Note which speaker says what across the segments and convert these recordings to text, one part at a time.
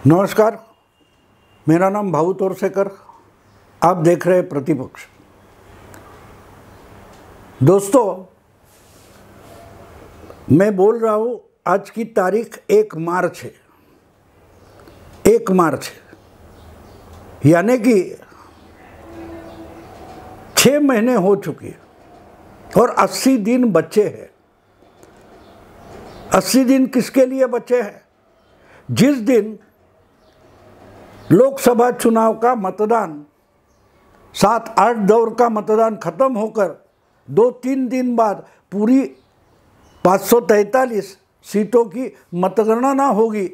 Speaker 1: नमस्कार, मेरा नाम भाऊ तोरसेकर। आप देख रहे हैं प्रतिपक्ष। दोस्तों, मैं बोल रहा हूँ, आज की तारीख 1 मार्च है। 1 मार्च है, यानी कि 6 महीने हो चुके हैं और 80 दिन बचे हैं। 80 दिन किसके लिए बचे हैं? जिस दिन लोकसभा चुनाव का मतदान 7-8 दौर का मतदान खत्म होकर 2-3 दिन बाद पूरी 543 सीटों की मतगणना ना होगी,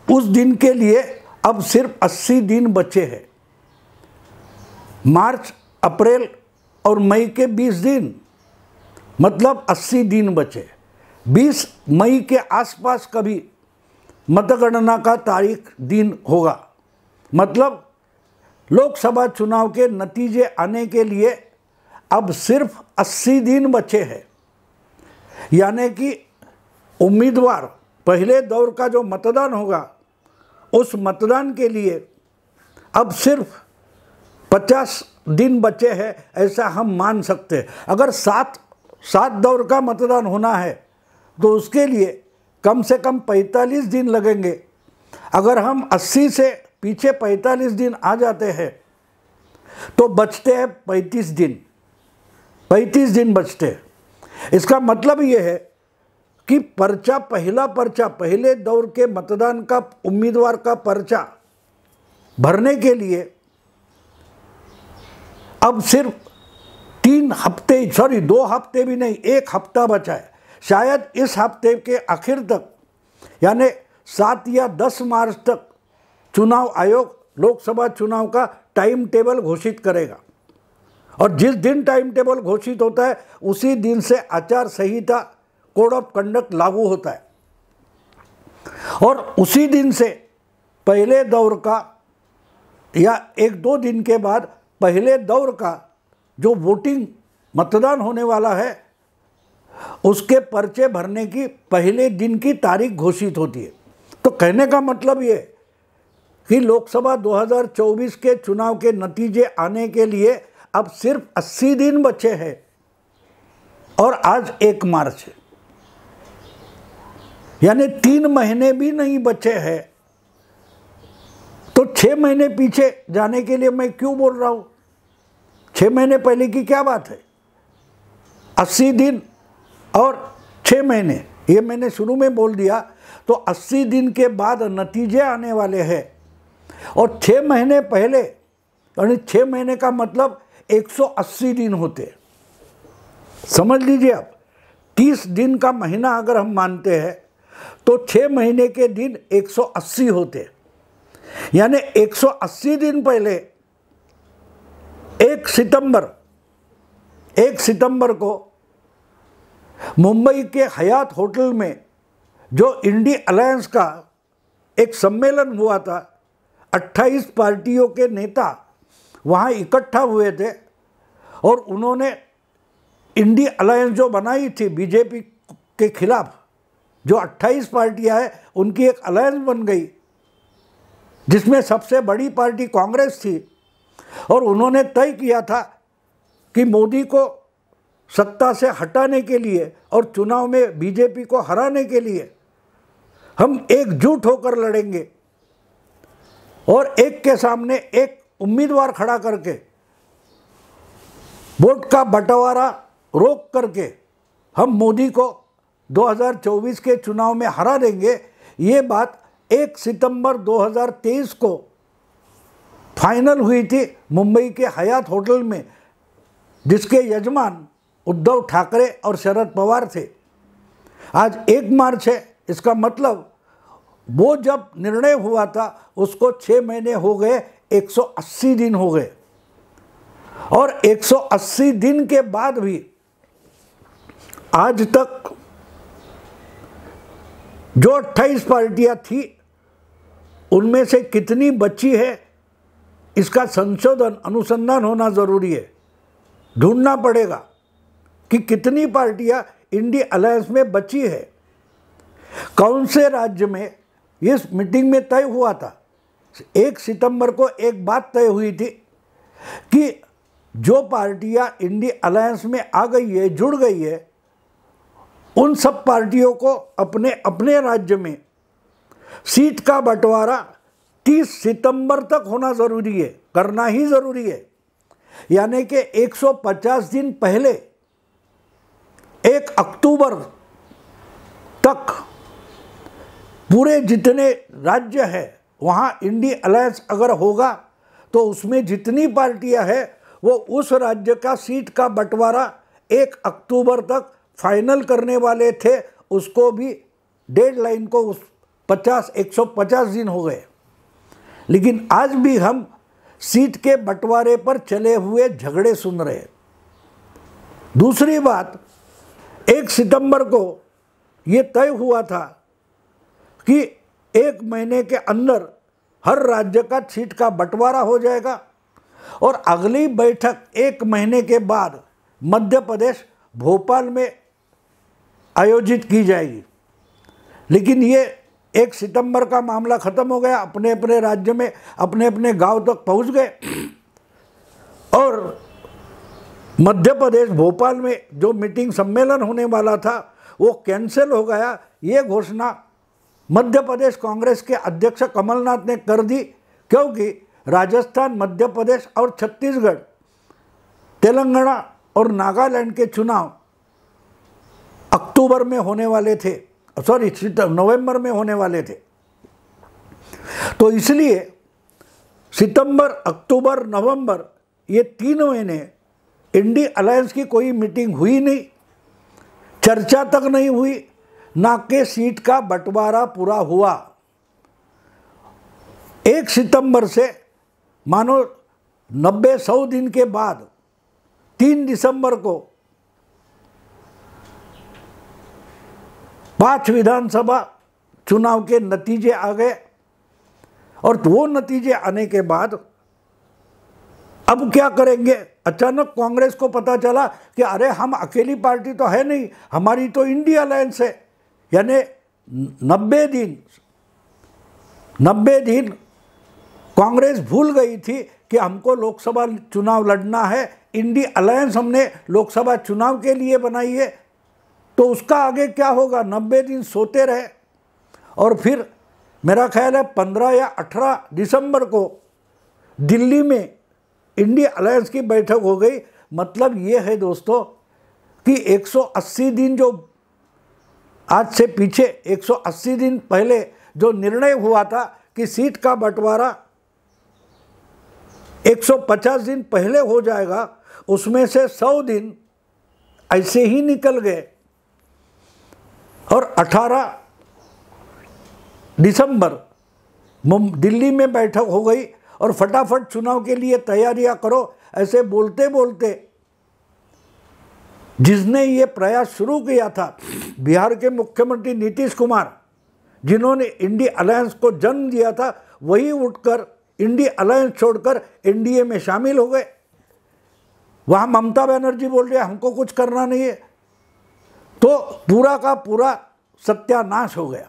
Speaker 1: उस दिन के लिए अब सिर्फ 80 दिन बचे हैं। मार्च, अप्रैल और मई के 20 दिन, मतलब 80 दिन बचे। 20 मई के आसपास कभी मतगणना का तारीख दिन होगा, मतलब लोकसभा चुनाव के नतीजे आने के लिए अब सिर्फ 80 दिन बचे हैं। यानी कि उम्मीदवार पहले दौर का जो मतदान होगा, उस मतदान के लिए अब सिर्फ 50 दिन बचे हैं, ऐसा हम मान सकते हैं। अगर 7 दौर का मतदान होना है तो उसके लिए कम से कम 45 दिन लगेंगे। अगर हम 80 से पीछे 45 दिन आ जाते हैं तो बचते हैं 35 दिन। 35 दिन बचते हैं। इसका मतलब ये है कि पहला पर्चा, पहले दौर के मतदान का उम्मीदवार का पर्चा भरने के लिए अब सिर्फ 2 हफ्ते भी नहीं, 1 हफ्ता बचा है। शायद इस हफ्ते के आखिर तक, यानी 7 या 10 मार्च तक चुनाव आयोग लोकसभा चुनाव का टाइम टेबल घोषित करेगा। और जिस दिन टाइम टेबल घोषित होता है उसी दिन से आचार संहिता, कोड ऑफ कंडक्ट लागू होता है। और उसी दिन से पहले दौर का या 1-2 दिन के बाद पहले दौर का जो वोटिंग मतदान होने वाला है, उसके पर्चे भरने की पहले दिन की तारीख घोषित होती है। तो कहने का मतलब ये कि लोकसभा 2024 के चुनाव के नतीजे आने के लिए अब सिर्फ 80 दिन बचे हैं और आज 1 मार्च है, यानी 3 महीने भी नहीं बचे हैं। तो 6 महीने पीछे जाने के लिए मैं क्यों बोल रहा हूं? 6 महीने पहले की क्या बात है? 80 दिन और 6 महीने, ये मैंने शुरू में बोल दिया। तो 80 दिन के बाद नतीजे आने वाले हैं और 6 महीने पहले, यानी 6 महीने का मतलब 180 दिन होते। समझ लीजिए आप, 30 दिन का महीना अगर हम मानते हैं तो 6 महीने के दिन 180 होते। यानी 180 दिन पहले 1 सितंबर को मुंबई के हयात होटल में जो इंडी अलायंस का एक सम्मेलन हुआ था, 28 पार्टियों के नेता वहाँ इकट्ठा हुए थे और उन्होंने इंडी अलायंस जो बनाई थी बीजेपी के खिलाफ, जो 28 पार्टियां हैं उनकी एक अलायंस बन गई, जिसमें सबसे बड़ी पार्टी कांग्रेस थी। और उन्होंने तय किया था कि मोदी को सत्ता से हटाने के लिए और चुनाव में बीजेपी को हराने के लिए हम एकजुट होकर लड़ेंगे और एक के सामने एक उम्मीदवार खड़ा करके वोट का बंटवारा रोक करके हम मोदी को 2024 के चुनाव में हरा देंगे। ये बात 1 सितंबर 2023 को फाइनल हुई थी मुंबई के हयात होटल में, जिसके यजमान उद्धव ठाकरे और शरद पवार थे। आज 1 मार्च है, इसका मतलब वो जब निर्णय हुआ था उसको 6 महीने हो गए, 180 दिन हो गए। और 180 दिन के बाद भी आज तक जो 28 पार्टियां थी उनमें से कितनी बची है, इसका अनुसंधान होना ज़रूरी है। ढूंढना पड़ेगा कि कितनी पार्टियां इंडी अलायंस में बची है। कौन से राज्य में इस मीटिंग में तय हुआ था, 1 सितंबर को एक बात तय हुई थी कि जो पार्टियां इंडी अलायंस में आ गई है, जुड़ गई है, उन सब पार्टियों को अपने अपने राज्य में सीट का बंटवारा 30 सितंबर तक होना ज़रूरी है, करना ही ज़रूरी है। यानी कि 150 दिन पहले 1 अक्टूबर तक पूरे जितने राज्य हैं वहाँ इंडी अलायंस अगर होगा तो उसमें जितनी पार्टियां हैं वो उस राज्य का सीट का बंटवारा 1 अक्टूबर तक फाइनल करने वाले थे। उसको भी डेडलाइन को 150 दिन हो गए, लेकिन आज भी हम सीट के बंटवारे पर चले हुए झगड़े सुन रहे हैं। दूसरी बात, 1 सितंबर को ये तय हुआ था कि 1 महीने के अंदर हर राज्य का सीट का बंटवारा हो जाएगा और अगली बैठक 1 महीने के बाद मध्य प्रदेश भोपाल में आयोजित की जाएगी। लेकिन ये 1 सितंबर का मामला ख़त्म हो गया, अपने अपने राज्य में अपने अपने गांव तक पहुंच गए और मध्य प्रदेश भोपाल में जो मीटिंग सम्मेलन होने वाला था वो कैंसिल हो गया। ये घोषणा मध्य प्रदेश कांग्रेस के अध्यक्ष कमलनाथ ने कर दी, क्योंकि राजस्थान, मध्य प्रदेश और छत्तीसगढ़, तेलंगाना और नागालैंड के चुनाव अक्टूबर में होने वाले थे, नवंबर में होने वाले थे। तो इसलिए सितंबर, अक्टूबर, नवंबर ये 3 महीने इंडी अलायंस की कोई मीटिंग हुई नहीं, चर्चा तक नहीं हुई, ना के सीट का बंटवारा पूरा हुआ। 1 सितंबर से मानो 90-100 दिन के बाद 3 दिसंबर को 5 विधानसभा चुनाव के नतीजे आ गए और वो नतीजे आने के बाद अब क्या करेंगे? अचानक कांग्रेस को पता चला कि अरे हम अकेली पार्टी तो है नहीं, हमारी तो इंडी अलायंस है। यानी 90 दिन कांग्रेस भूल गई थी कि हमको लोकसभा चुनाव लड़ना है, इंडी अलायंस हमने लोकसभा चुनाव के लिए बनाई है। तो उसका आगे क्या होगा? 90 दिन सोते रहे और फिर मेरा ख्याल है 15 या 18 दिसंबर को दिल्ली में इंडी अलायंस की बैठक हो गई। मतलब ये है दोस्तों कि 180 दिन जो आज से पीछे 180 दिन पहले जो निर्णय हुआ था कि सीट का बंटवारा 150 दिन पहले हो जाएगा, उसमें से 100 दिन ऐसे ही निकल गए और 18 दिसंबर दिल्ली में बैठक हो गई और फटाफट चुनाव के लिए तैयारियां करो, ऐसे बोलते बोलते जिसने ये प्रयास शुरू किया था बिहार के मुख्यमंत्री नीतीश कुमार, जिन्होंने इंडी अलायंस को जन्म दिया था, वही उठकर इंडी अलायंस छोड़कर एनडीए में शामिल हो गए। वहाँ ममता बनर्जी बोल रही है हमको कुछ करना नहीं है, तो पूरा का पूरा सत्यानाश हो गया।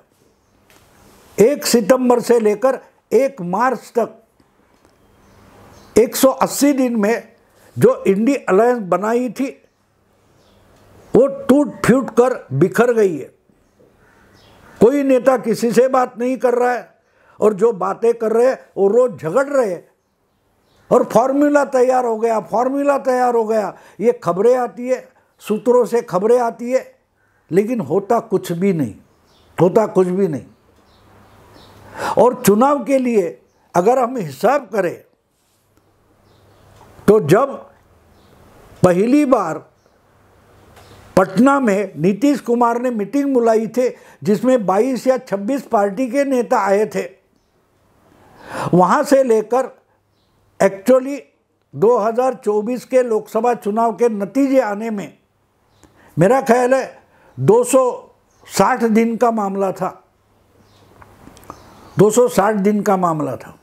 Speaker 1: 1 सितंबर से लेकर 1 मार्च तक 180 दिन में जो इंडी अलायंस बनाई थी वो टूट फूट कर बिखर गई है। कोई नेता किसी से बात नहीं कर रहा है और जो बातें कर रहे हैं वो रोज झगड़ रहे हैं और फॉर्मूला तैयार हो गया, फॉर्मूला तैयार हो गया, ये खबरें आती है, सूत्रों से खबरें आती है, लेकिन होता कुछ भी नहीं, होता कुछ भी नहीं। और चुनाव के लिए अगर हम हिसाब करें तो जब पहली बार पटना में नीतीश कुमार ने मीटिंग बुलाई थी जिसमें 22 या 26 पार्टी के नेता आए थे, वहाँ से लेकर एक्चुअली 2024 के लोकसभा चुनाव के नतीजे आने में मेरा ख्याल है 260 दिन का मामला था, 260 दिन का मामला था।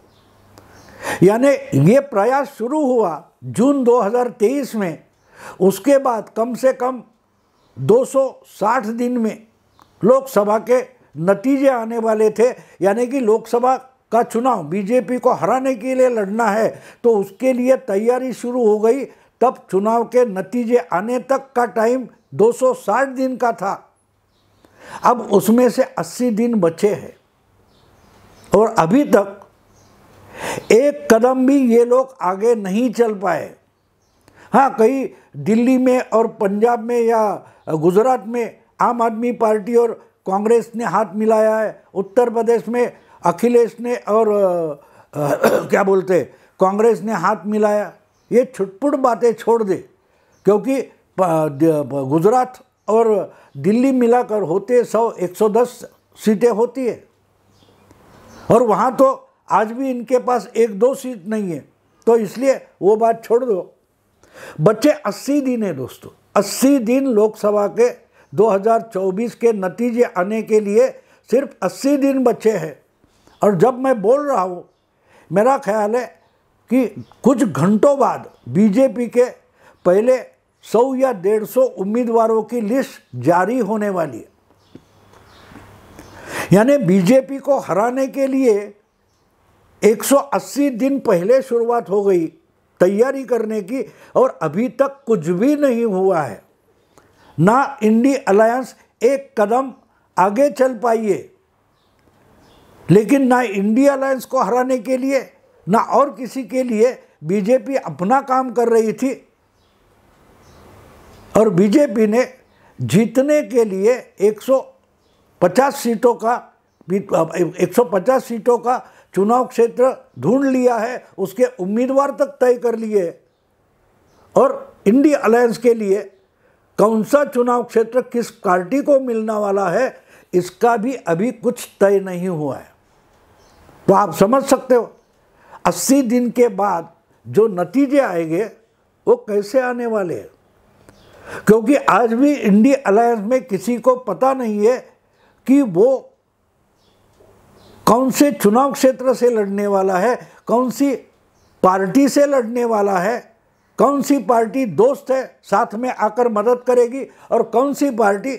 Speaker 1: यानी ये प्रयास शुरू हुआ जून 2023 में, उसके बाद कम से कम 260 दिन में लोकसभा के नतीजे आने वाले थे, यानी कि लोकसभा का चुनाव बीजेपी को हराने के लिए लड़ना है, तो उसके लिए तैयारी शुरू हो गई। तब चुनाव के नतीजे आने तक का टाइम 260 दिन का था। अब उसमें से 80 दिन बचे हैं और अभी तक एक कदम भी ये लोग आगे नहीं चल पाए। हाँ, कहीं दिल्ली में और पंजाब में या गुजरात में आम आदमी पार्टी और कांग्रेस ने हाथ मिलाया है। उत्तर प्रदेश में अखिलेश ने और क्या बोलते कांग्रेस ने हाथ मिलाया। ये छुटपुट बातें छोड़ दे, क्योंकि गुजरात और दिल्ली मिलाकर होते 100-110 सीटें होती है और वहाँ तो आज भी इनके पास 1-2 सीट नहीं है, तो इसलिए वो बात छोड़ दो। बच्चे 80 दिन है दोस्तों, 80 दिन लोकसभा के 2024 के नतीजे आने के लिए सिर्फ 80 दिन बचे हैं। और जब मैं बोल रहा हूँ, मेरा ख्याल है कि कुछ घंटों बाद बीजेपी के पहले 100 या 150 उम्मीदवारों की लिस्ट जारी होने वाली है। यानी बीजेपी को हराने के लिए 180 दिन पहले शुरुआत हो गई तैयारी करने की, और अभी तक कुछ भी नहीं हुआ है। ना इंडी अलायंस एक कदम आगे चल पाई है, लेकिन ना इंडी अलायंस को हराने के लिए ना और किसी के लिए बीजेपी अपना काम कर रही थी। और बीजेपी ने जीतने के लिए 150 सीटों का चुनाव क्षेत्र ढूंढ लिया है, उसके उम्मीदवार तक तय कर लिए। और इंडी अलायंस के लिए कौन सा चुनाव क्षेत्र किस पार्टी को मिलने वाला है, इसका भी अभी कुछ तय नहीं हुआ है। तो आप समझ सकते हो 80 दिन के बाद जो नतीजे आएंगे वो कैसे आने वाले हैं, क्योंकि आज भी इंडी अलायंस में किसी को पता नहीं है कि वो कौन से चुनाव क्षेत्र से लड़ने वाला है, कौन सी पार्टी से लड़ने वाला है, कौन सी पार्टी दोस्त है साथ में आकर मदद करेगी, और कौन सी पार्टी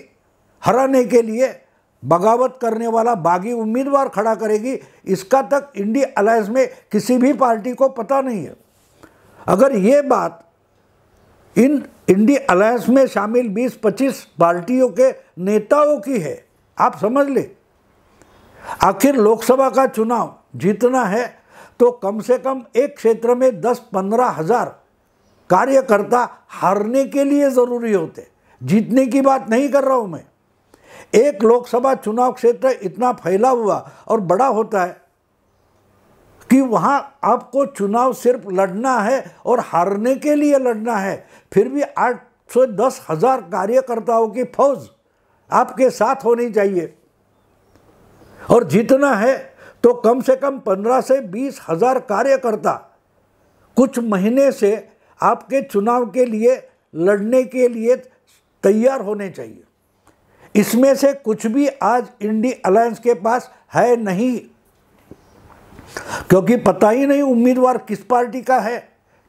Speaker 1: हराने के लिए बगावत करने वाला बागी उम्मीदवार खड़ा करेगी। इसका तक इंडी अलायंस में किसी भी पार्टी को पता नहीं है। अगर ये बात इन इंडी अलायंस में शामिल 20-25 पार्टियों के नेताओं की है, आप समझ ले। आखिर लोकसभा का चुनाव जीतना है तो कम से कम एक क्षेत्र में 10-15 हज़ार कार्यकर्ता हारने के लिए ज़रूरी होते। जीतने की बात नहीं कर रहा हूँ मैं। एक लोकसभा चुनाव क्षेत्र इतना फैला हुआ और बड़ा होता है कि वहाँ आपको चुनाव सिर्फ लड़ना है और हारने के लिए लड़ना है। फिर भी 8-10 हज़ार कार्यकर्ताओं की फौज आपके साथ होनी चाहिए, और जीतना है तो कम से कम 15 से 20 हज़ार कार्यकर्ता कुछ महीने से आपके चुनाव के लिए लड़ने के लिए तैयार होने चाहिए। इसमें से कुछ भी आज इंडी अलायंस के पास है नहीं, क्योंकि पता ही नहीं उम्मीदवार किस पार्टी का है,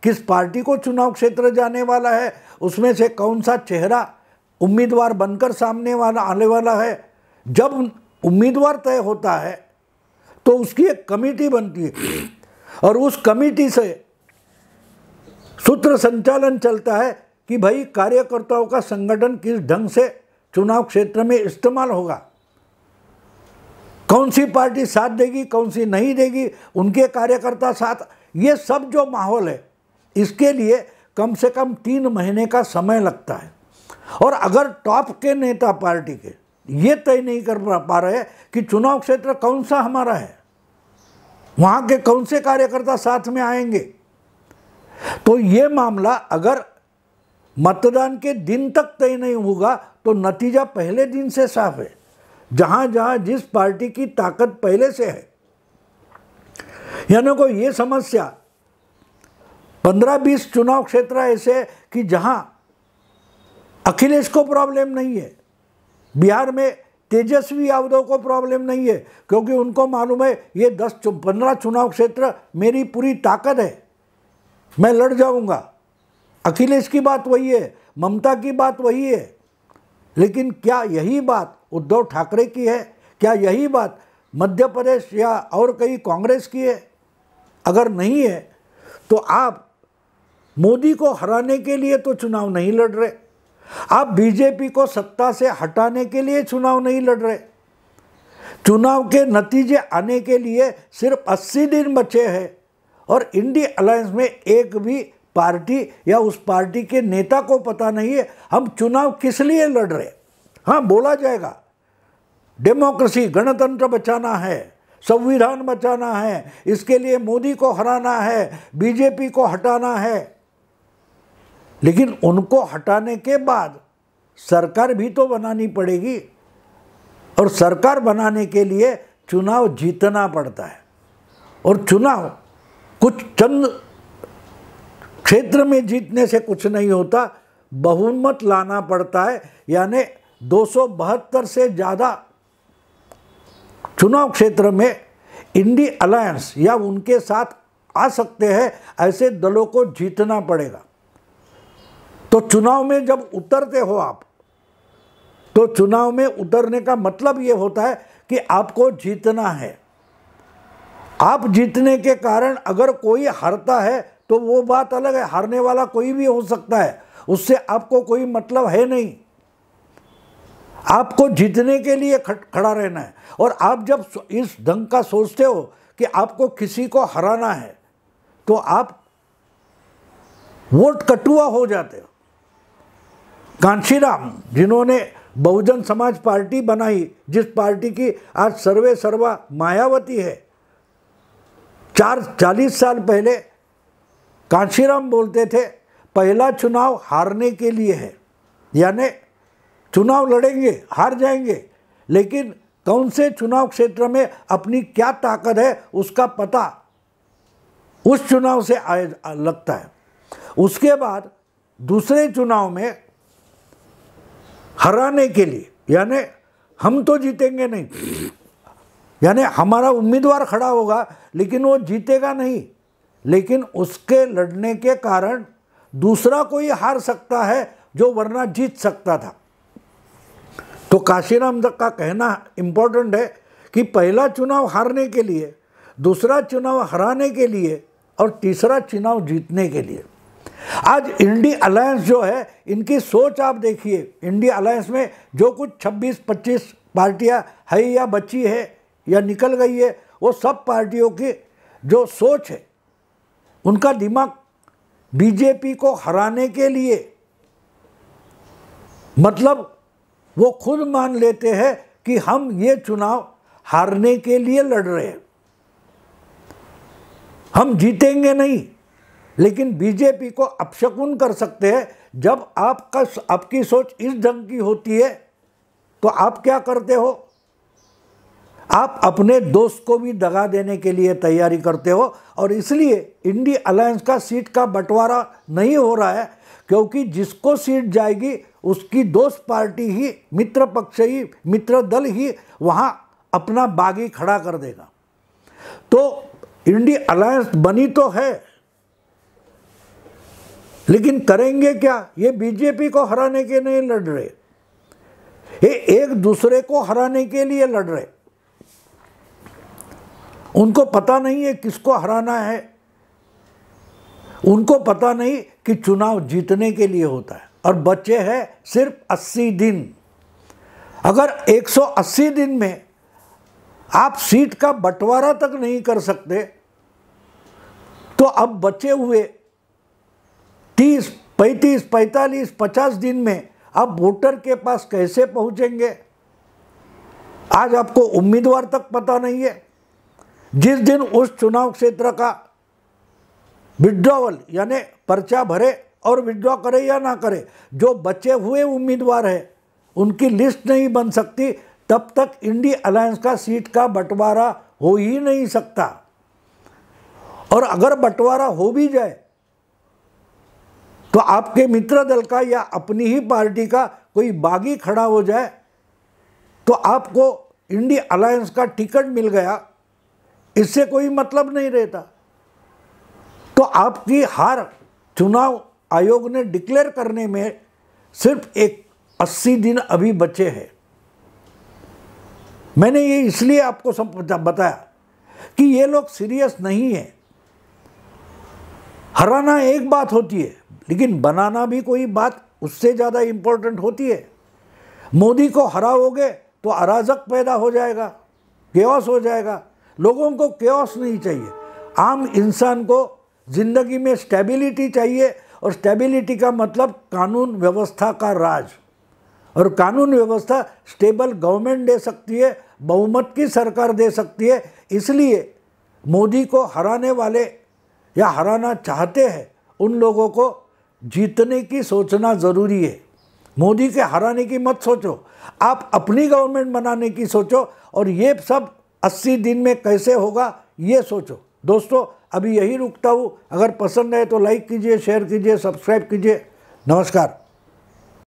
Speaker 1: किस पार्टी को चुनाव क्षेत्र जाने वाला है, उसमें से कौन सा चेहरा उम्मीदवार बनकर सामने वाला आने वाला है। जब उम्मीदवार तय होता है तो उसकी एक कमेटी बनती है और उस कमेटी से सूत्र संचालन चलता है कि भाई कार्यकर्ताओं का संगठन किस ढंग से चुनाव क्षेत्र में इस्तेमाल होगा, कौन सी पार्टी साथ देगी, कौन सी नहीं देगी, उनके कार्यकर्ता साथ, ये सब जो माहौल है इसके लिए कम से कम 3 महीने का समय लगता है। और अगर टॉप के नेता पार्टी के ये तय नहीं कर पा रहे कि चुनाव क्षेत्र कौन सा हमारा है, वहाँ के कौन से कार्यकर्ता साथ में आएंगे, तो ये मामला अगर मतदान के दिन तक तय नहीं होगा तो नतीजा पहले दिन से साफ है। जहाँ जहाँ जिस पार्टी की ताकत पहले से है, यानी को ये समस्या 15-20 चुनाव क्षेत्र ऐसे है कि जहाँ अखिलेश को प्रॉब्लम नहीं है, बिहार में तेजस्वी यादव को प्रॉब्लम नहीं है, क्योंकि उनको मालूम है ये 10-15 चुनाव क्षेत्र मेरी पूरी ताकत है, मैं लड़ जाऊंगा। अखिलेश की बात वही है, ममता की बात वही है, लेकिन क्या यही बात उद्धव ठाकरे की है? क्या यही बात मध्य प्रदेश या और कहीं कांग्रेस की है? अगर नहीं है तो आप मोदी को हराने के लिए तो चुनाव नहीं लड़ रहे, आप बीजेपी को सत्ता से हटाने के लिए चुनाव नहीं लड़ रहे। चुनाव के नतीजे आने के लिए सिर्फ 80 दिन बचे हैं और इंडिया अलायंस में एक भी पार्टी या उस पार्टी के नेता को पता नहीं है हम चुनाव किस लिए लड़ रहे। हाँ, बोला जाएगा डेमोक्रेसी, गणतंत्र बचाना है, संविधान बचाना है, इसके लिए मोदी को हराना है, बीजेपी को हटाना है, लेकिन उनको हटाने के बाद सरकार भी तो बनानी पड़ेगी और सरकार बनाने के लिए चुनाव जीतना पड़ता है। और चुनाव कुछ चंद क्षेत्र में जीतने से कुछ नहीं होता, बहुमत लाना पड़ता है, यानी 272 से ज़्यादा चुनाव क्षेत्र में इंडिया अलायंस या उनके साथ आ सकते हैं ऐसे दलों को जीतना पड़ेगा। तो चुनाव में जब उतरते हो आप, तो चुनाव में उतरने का मतलब ये होता है कि आपको जीतना है। आप जीतने के कारण अगर कोई हारता है तो वो बात अलग है, हारने वाला कोई भी हो सकता है, उससे आपको कोई मतलब है नहीं। आपको जीतने के लिए खड़ा रहना है। और आप जब इस ढंग का सोचते हो कि आपको किसी को हराना है तो आप वोट कटुआ हो जाते हो। कांशीराम, जिन्होंने बहुजन समाज पार्टी बनाई, जिस पार्टी की आज सर्वे सर्वा मायावती है, 40 साल पहले कांशीराम बोलते थे पहला चुनाव हारने के लिए है, यानी चुनाव लड़ेंगे हार जाएंगे, लेकिन कौन से चुनाव क्षेत्र में अपनी क्या ताकत है उसका पता उस चुनाव से लगता है। उसके बाद दूसरे चुनाव में हराने के लिए, यानी हम तो जीतेंगे नहीं, यानी हमारा उम्मीदवार खड़ा होगा लेकिन वो जीतेगा नहीं, लेकिन उसके लड़ने के कारण दूसरा कोई हार सकता है जो वरना जीत सकता था। तो कांशीराम का कहना इम्पोर्टेंट है कि पहला चुनाव हारने के लिए, दूसरा चुनाव हराने के लिए और तीसरा चुनाव जीतने के लिए। आज इंडिया अलायंस जो है, इनकी सोच आप देखिए, इंडिया अलायंस में जो कुछ 26-25 पार्टियां है या बची है या निकल गई है, वो सब पार्टियों की जो सोच है, उनका दिमाग बीजेपी को हराने के लिए, मतलब वो खुद मान लेते हैं कि हम ये चुनाव हारने के लिए लड़ रहे हैं, हम जीतेंगे नहीं। लेकिन बीजेपी को अपशकुन कर सकते हैं। जब आपकी सोच इस ढंग की होती है तो आप क्या करते हो, आप अपने दोस्त को भी दगा देने के लिए तैयारी करते हो। और इसलिए इंडिया अलायंस का सीट का बंटवारा नहीं हो रहा है, क्योंकि जिसको सीट जाएगी उसकी दोस्त पार्टी ही, मित्र पक्ष ही, मित्र दल ही वहाँ अपना बागी खड़ा कर देगा। तो इंडिया अलायंस बनी तो है, लेकिन करेंगे क्या? ये बीजेपी को हराने के नहीं लड़ रहे, ये एक दूसरे को हराने के लिए लड़ रहे। उनको पता नहीं है किसको हराना है, उनको पता नहीं कि चुनाव जीतने के लिए होता है। और बचे हैं सिर्फ 80 दिन। अगर 180 दिन में आप सीट का बंटवारा तक नहीं कर सकते तो अब बचे हुए 30, 35, 45, 50 दिन में आप वोटर के पास कैसे पहुंचेंगे? आज आपको उम्मीदवार तक पता नहीं है। जिस दिन उस चुनाव क्षेत्र का विड्रॉवल, यानी पर्चा भरे और विड्रॉ करे या ना करे, जो बचे हुए उम्मीदवार हैं उनकी लिस्ट नहीं बन सकती, तब तक इंडिया अलायंस का सीट का बंटवारा हो ही नहीं सकता। और अगर बंटवारा हो भी जाए तो आपके मित्र दल का या अपनी ही पार्टी का कोई बागी खड़ा हो जाए तो आपको इंडिया अलायंस का टिकट मिल गया, इससे कोई मतलब नहीं रहता। तो आपकी हार चुनाव आयोग ने डिक्लेयर करने में सिर्फ एक 80 दिन अभी बचे हैं। मैंने ये इसलिए आपको बताया कि ये लोग सीरियस नहीं है। हराना एक बात होती है, लेकिन बनाना भी कोई बात उससे ज़्यादा इम्पोर्टेंट होती है। मोदी को हराओगे तो अराजक पैदा हो जाएगा, केओस हो जाएगा। लोगों को केओस नहीं चाहिए, आम इंसान को ज़िंदगी में स्टेबिलिटी चाहिए, और स्टेबिलिटी का मतलब कानून व्यवस्था का राज, और कानून व्यवस्था स्टेबल गवर्नमेंट दे सकती है, बहुमत की सरकार दे सकती है। इसलिए मोदी को हराने वाले या हराना चाहते हैं उन लोगों को जीतने की सोचना ज़रूरी है। मोदी के हराने की मत सोचो, आप अपनी गवर्नमेंट बनाने की सोचो, और ये सब 80 दिन में कैसे होगा ये सोचो। दोस्तों अभी यही रुकता हूँ, अगर पसंद है तो लाइक कीजिए, शेयर कीजिए, सब्सक्राइब कीजिए। नमस्कार।